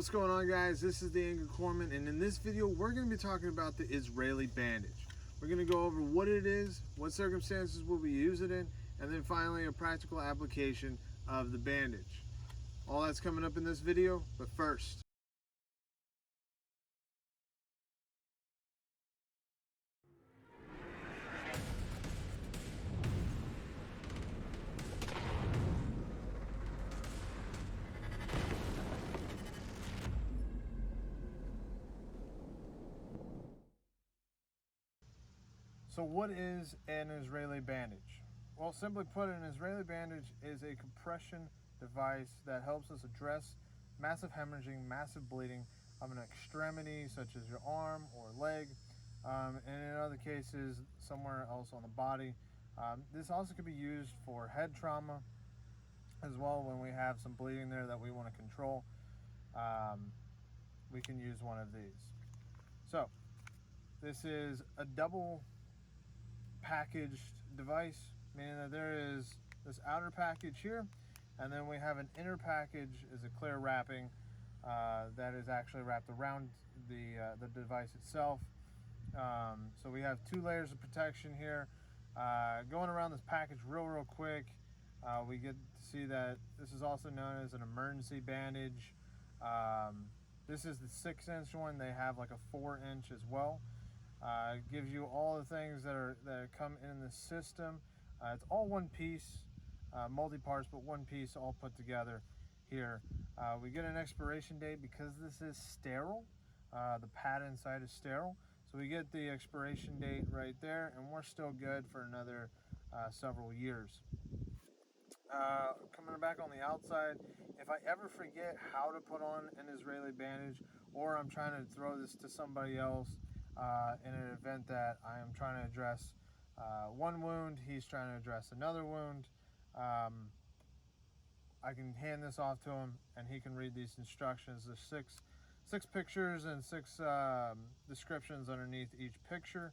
What's going on, guys? This is the Angry Corpsman, and in this video we're going to be talking about the Israeli bandage. We're going to go over what it is, what circumstances we'll be using it, and then finally a practical application of the bandage. All that's coming up in this video, but first, so what is an Israeli bandage? Well, simply put, an Israeli bandage is a compression device that helps us address massive hemorrhaging, massive bleeding of an extremity such as your arm or leg, and in other cases somewhere else on the body. This also could be used for head trauma as well. When we have some bleeding there that we want to control, we can use one of these. So this is a double packaged device, meaning that there is this outer package here, and then we have an inner package, is a clear wrapping that is actually wrapped around the device itself. So we have two layers of protection here. Going around this package real quick, we get to see that this is also known as an emergency bandage. This is the 6-inch one. They have like a 4-inch as well. It gives you all the things that come in the system. It's all one piece, multi-parts, but one piece all put together here. We get an expiration date because this is sterile. The pad inside is sterile, so we get the expiration date right there, and we're still good for another several years. Coming back on the outside, if I ever forget how to put on an Israeli bandage, or I'm trying to throw this to somebody else in an event that I am trying to address one wound, he's trying to address another wound, I can hand this off to him and he can read these instructions. There's six pictures and 6 descriptions underneath each picture.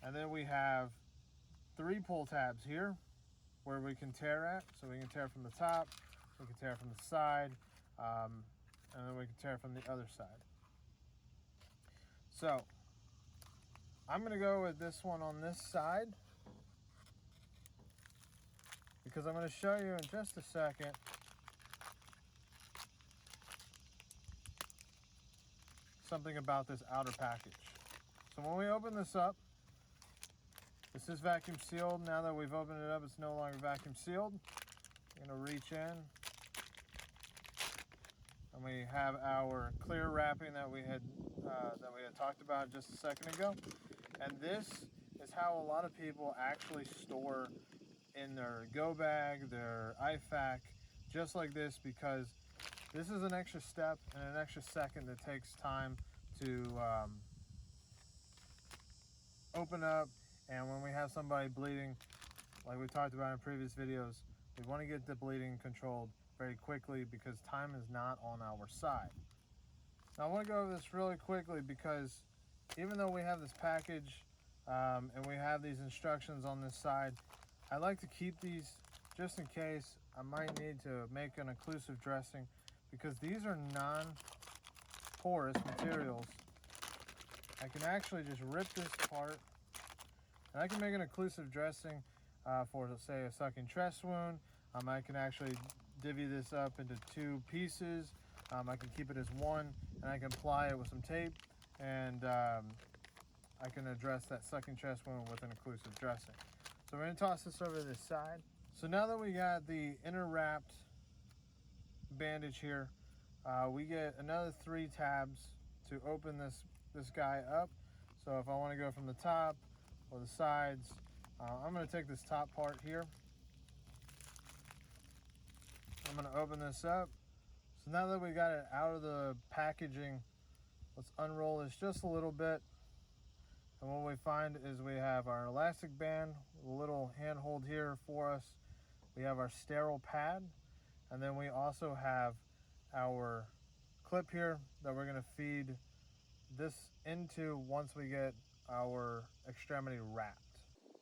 And then we have 3 pull tabs here where we can tear at. So we can tear from the top, we can tear from the side, and then we can tear from the other side. So I'm going to go with this one on this side, because I'm going to show you in just a second something about this outer package. So when we open this up, this is vacuum sealed. Now that we've opened it up, it's no longer vacuum sealed. I'm going to reach in, and we have our clear wrapping that we had talked about just a second ago. And this is how a lot of people actually store in their go bag, their IFAC, just like this, because this is an extra step and an extra second that takes time to open up. And when we have somebody bleeding, like we talked about in previous videos, we want to get the bleeding controlled very quickly because time is not on our side. Now I want to go over this really quickly because even though we have this package and we have these instructions on this side, I like to keep these just in case I might need to make an occlusive dressing, because these are non-porous materials. I can actually just rip this apart and I can make an occlusive dressing for, say, a sucking chest wound. I can actually divvy this up into 2 pieces. I can keep it as one, and I can apply it with some tape, and I can address that sucking chest wound with an occlusive dressing. So we're going to toss this over to this side. So now that we got the inner wrapped bandage here, we get another 3 tabs to open this guy up. So if I want to go from the top or the sides, I'm going to take this top part here. I'm going to open this up. So now that we got it out of the packaging, let's unroll this just a little bit. And what we find is we have our elastic band, a little handhold here for us. We have our sterile pad, and then we also have our clip here that we're going to feed this into once we get our extremity wrapped.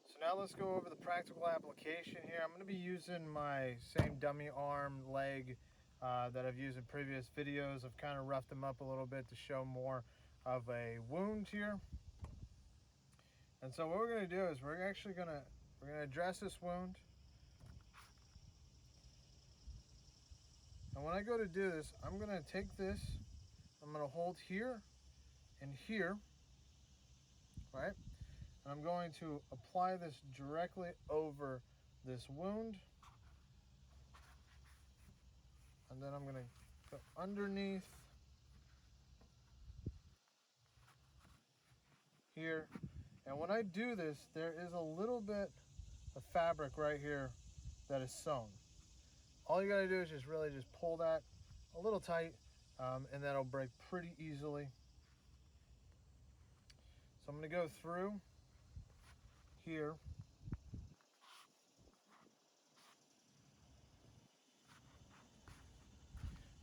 So now let's go over the practical application here. I'm going to be using my same dummy arm, leg, that I've used in previous videos. I've kind of roughed them up a little bit to show more of a wound here. And so what we're going to do is we're going to address this wound. And when I go to do this, I'm going to take this, I'm going to hold here and here, right? And I'm going to apply this directly over this wound. And then I'm going to go underneath here. And when I do this, there is a little bit of fabric right here that is sewn. All you gotta do is just really just pull that a little tight, and that'll break pretty easily. So I'm gonna go through here.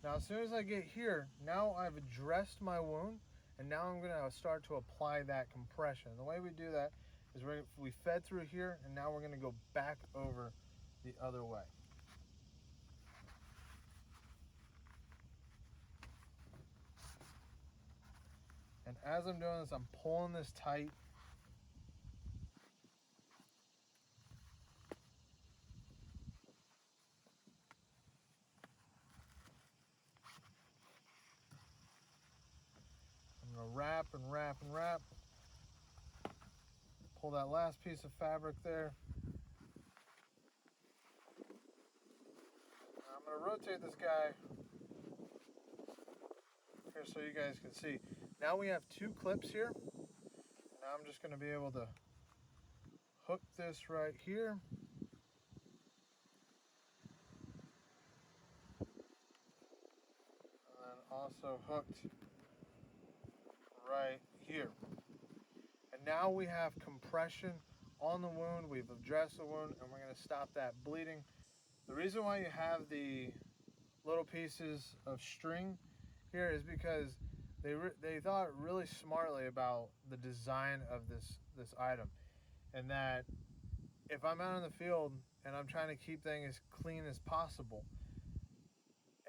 Now as soon as I get here, now I've addressed my wound, and now I'm gonna start to apply that compression. The way we do that is we fed through here, and now we're gonna go back over the other way. And as I'm doing this, I'm pulling this tight. I'm gonna wrap and wrap and wrap. Pull that last piece of fabric there. Now I'm gonna rotate this guy here so you guys can see. Now we have two clips here. Now I'm just gonna be able to hook this right here. And then also hooked right here. And now we have compression on the wound. We've addressed the wound, and we're gonna stop that bleeding. The reason why you have the little pieces of string here is because they thought really smartly about the design of this item, and that if I'm out in the field and I'm trying to keep things as clean as possible,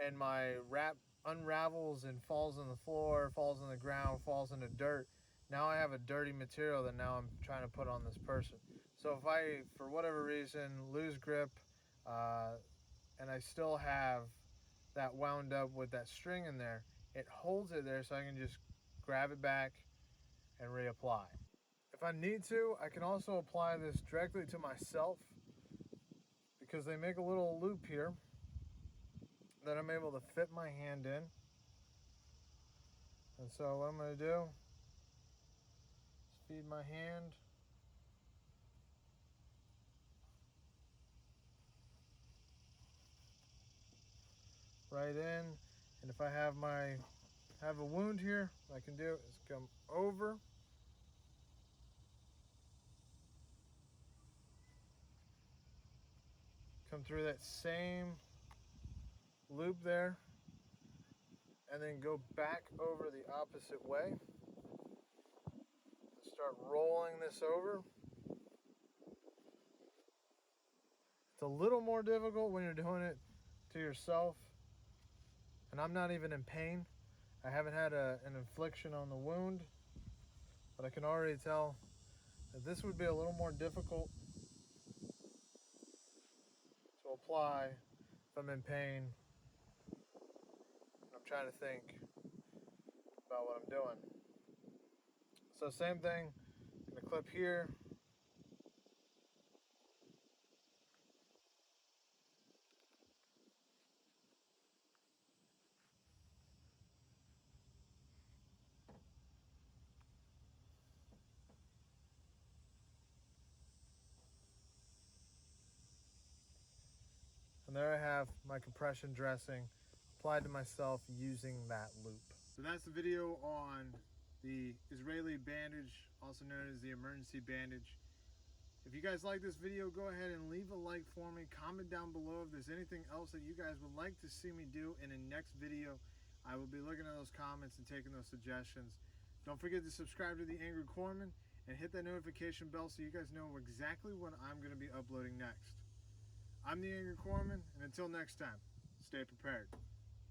and my wrap unravels and falls on the floor, falls on the ground, falls in the dirt, now I have a dirty material that now I'm trying to put on this person. So if I, for whatever reason, lose grip, and I still have that wound up with that string in there, it holds it there so I can just grab it back and reapply. If I need to, I can also apply this directly to myself, because they make a little loop here that I'm able to fit my hand in. And so what I'm going to do is feed my hand right in, and if I have a wound here, what I can do is come over, come through that same loop there, and then go back over the opposite way. Start rolling this over. It's a little more difficult when you're doing it to yourself, and I'm not even in pain. I haven't had an infliction on the wound, but I can already tell that this would be a little more difficult to apply if I'm in pain and I'm trying to think about what I'm doing. So same thing, I'm gonna clip here. And there I have my compression dressing applied to myself using that loop. So that's the video on the Israeli bandage, also known as the emergency bandage. If you guys like this video, go ahead and leave a like for me. Comment down below if there's anything else that you guys would like to see me do in the next video. I will be looking at those comments and taking those suggestions. Don't forget to subscribe to the Angry Corpsman and hit that notification bell so you guys know exactly what I'm going to be uploading next. I'm the Angry Corpsman, and until next time, stay prepared.